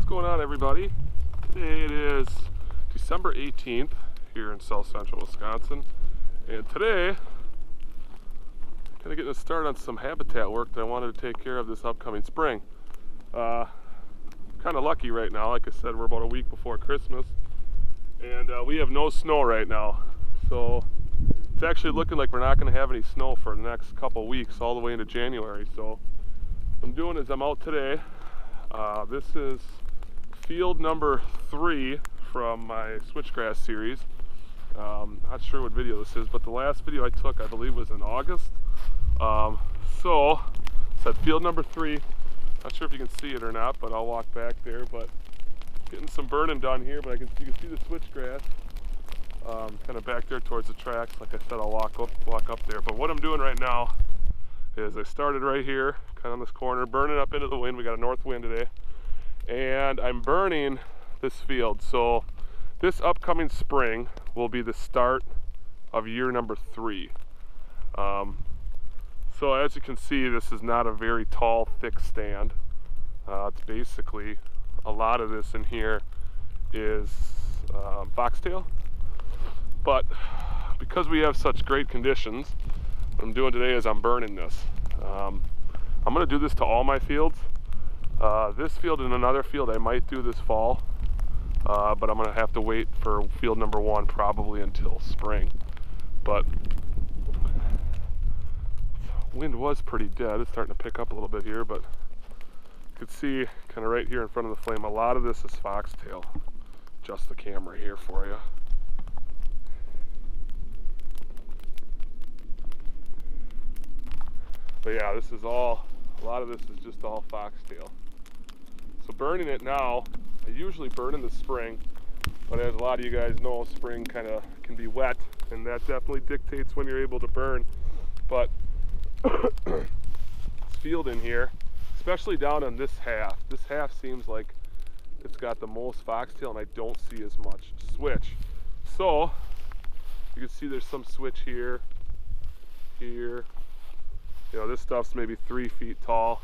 going on, everybody? Today it is December 18th here in south central Wisconsin, and today kind of getting a start on some habitat work that I wanted to take care of this upcoming spring. Kind of lucky right now. Like I said, we're about a week before Christmas, and we have no snow right now, so it's actually looking like we're not going to have any snow for the next couple weeks all the way into January. So what I'm doing is I'm out today. This is field number 3 from my Switchgrass series. Not sure what video this is, but the last video I took, I believe, was in August. So it's at field number 3. Not sure if you can see it or not, but I'll walk back there. But getting some burning done here, but you can see the switchgrass kind of back there towards the tracks. Like I said, I'll walk up there. But what I'm doing right now is I started right here, kind of on this corner, burning up into the wind. We got a north wind today, and I'm burning this field. So this upcoming spring will be the start of year number 3. So as you can see, this is not a very tall, thick stand. It's basically, a lot of this in here is foxtail. But because we have such great conditions, what I'm doing today is I'm burning this. I'm going to do this to all my fields. This field and another field I might do this fall, but I'm going to have to wait for field number 1 probably until spring. But wind was pretty dead. It's starting to pick up a little bit here, but you can see kind of right here in front of the flame, a lot of this is foxtail. Adjust the camera here for you. But yeah, this is all, a lot of this is just all foxtail. So burning it now, I usually burn in the spring, but as a lot of you guys know, spring kind of can be wet, and that definitely dictates when you're able to burn. But this field in here, especially down on this half seems like it's got the most foxtail, and I don't see as much switch. So you can see there's some switch here. You know, this stuff's maybe 3 feet tall,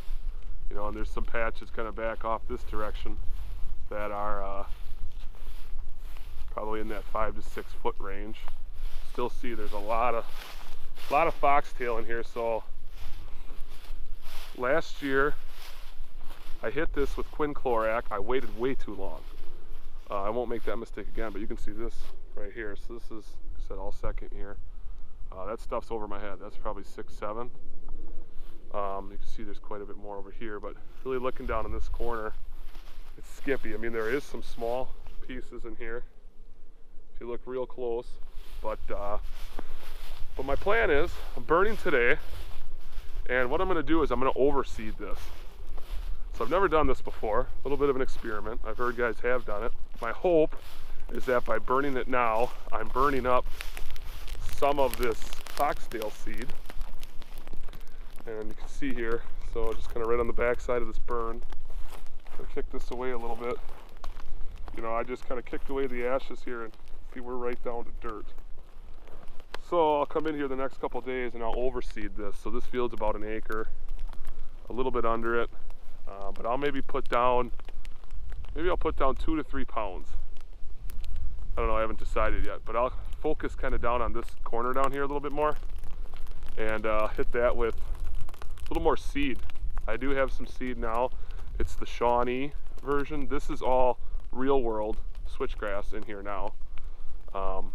you know, and there's some patches kind of back off this direction that are probably in that 5 to 6 foot range. Still see there's a lot of foxtail in here. So last year I hit this with quinclorac. I waited way too long. I won't make that mistake again, but you can see this right here. So this is, like I said, all second year. That stuff's over my head. That's probably 6, 7. You can see there's quite a bit more over here, but really looking down in this corner, it's skimpy. I mean, there is some small pieces in here if you look real close, but my plan is I'm burning today, and what I'm going to do is I'm going to overseed this. So I've never done this before, a little bit of an experiment. I've heard guys have done it. My hope is that by burning it now, I'm burning up some of this foxtail seed. And you can see here, so just kind of right on the back side of this burn, I'll kick this away a little bit. You know, I just kind of kicked away the ashes here, and see, we're right down to dirt. So I'll come in here the next couple of days and I'll overseed this. So this field's about 1 acre, a little bit under it, but I'll maybe put down, I'll put down 2 to 3 pounds. I don't know, I haven't decided yet, but I'll focus kind of down on this corner down here a little bit more, and hit that with a little more seed. I do have some seed now. It's the Shawnee version. This is all real world switchgrass in here now. So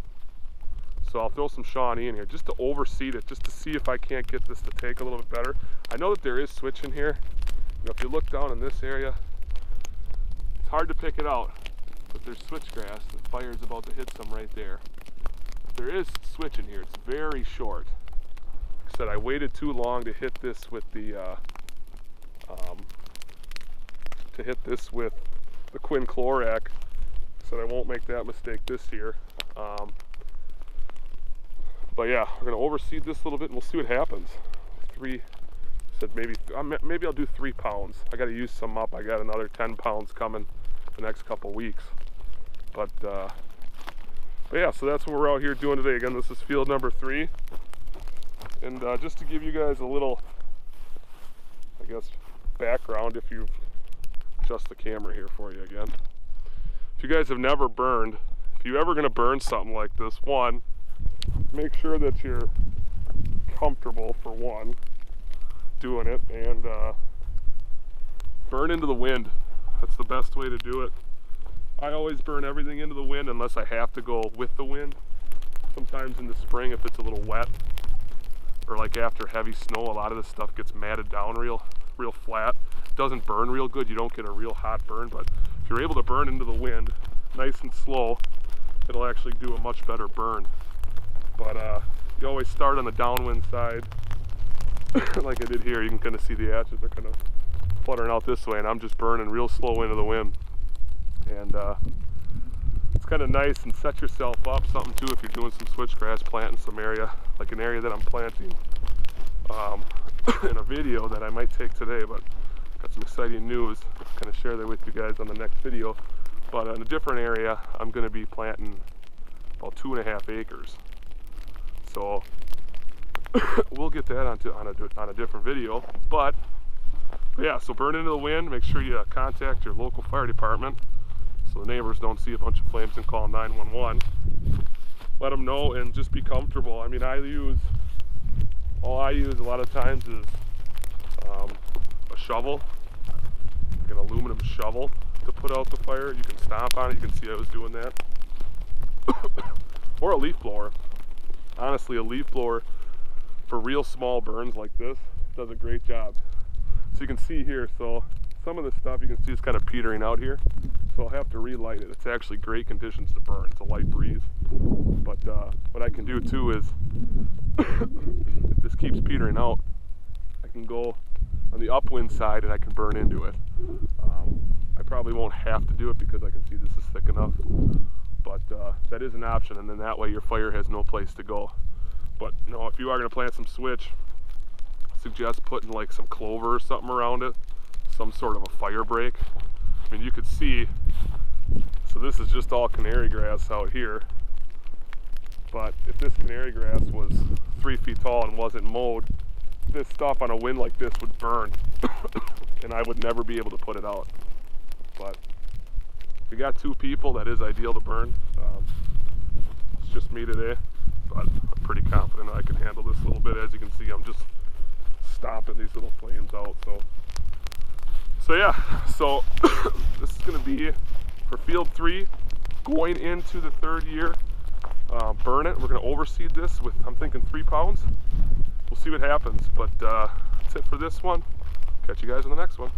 I'll throw some Shawnee in here just to overseed it, just to see if I can't get this to take a little bit better. I know that there is switch in here. You know, if you look down in this area, it's hard to pick it out, but there's switchgrass. The fire's about to hit some right there. There is switch in here. It's very short. Like I said, I waited too long to hit this with the quinclorac. So I won't make that mistake this year. But yeah, we're gonna overseed this a little bit, and we'll see what happens. Maybe I'll do 3 pounds. I got to use some up. I got another 10 pounds coming the next couple weeks. But yeah, so that's what we're out here doing today. Again, this is field number 3. And just to give you guys a little, I guess, background, if you've adjust the camera here for you again. If you guys have never burned, if you're ever going to burn something like this, one, make sure that you're comfortable for one doing it, and burn into the wind. That's the best way to do it. I always burn everything into the wind unless I have to go with the wind. Sometimes in the spring, if it's a little wet, or like after heavy snow, a lot of this stuff gets matted down real flat. It doesn't burn real good. You don't get a real hot burn, but if you're able to burn into the wind nice and slow, it'll actually do a much better burn. But you always start on the downwind side like I did here. You can kind of see the ashes are kind of fluttering out this way, and I'm just burning real slow into the wind. And it's kind of nice, and set yourself up something too if you're doing some switchgrass, planting some area, like an area that I'm planting in a video that I might take today, but got some exciting news. I'm going to share that with you guys on the next video. But in a different area, I'm going to be planting about 2.5 acres. So we'll get that on a different video. But yeah, so burn into the wind. Make sure you contact your local fire department so the neighbors don't see a bunch of flames and call 911. Let them know, and just be comfortable. I mean, all I use a lot of times is a shovel, like an aluminum shovel to put out the fire. You can stomp on it. You can see I was doing that. Or a leaf blower. Honestly, a leaf blower for real small burns like this does a great job. So you can see here, so some of the stuff you can see is kind of petering out here. So I'll have to relight it. It's actually great conditions to burn. It's a light breeze. But what I can do too is, if this keeps petering out, I can go on the upwind side and I can burn into it. I probably won't have to do it because I can see this is thick enough. But that is an option, and then that way your fire has no place to go. But you know, if you are going to plant some switch, I suggest putting like some clover or something around it, some sort of a fire break. I mean, you could see, so this is just all canary grass out here. But if this canary grass was 3 feet tall and wasn't mowed, this stuff on a wind like this would burn, and I would never be able to put it out. But if you got 2 people, that is ideal to burn. It's just me today, but I'm pretty confident I can handle this a little bit. As you can see, I'm just stomping these little flames out. So yeah, so this is going to be for field 3, going into the 3rd year. Burn it. We're going to overseed this with, I'm thinking, 3 pounds. We'll see what happens, but that's it for this one. Catch you guys in the next one.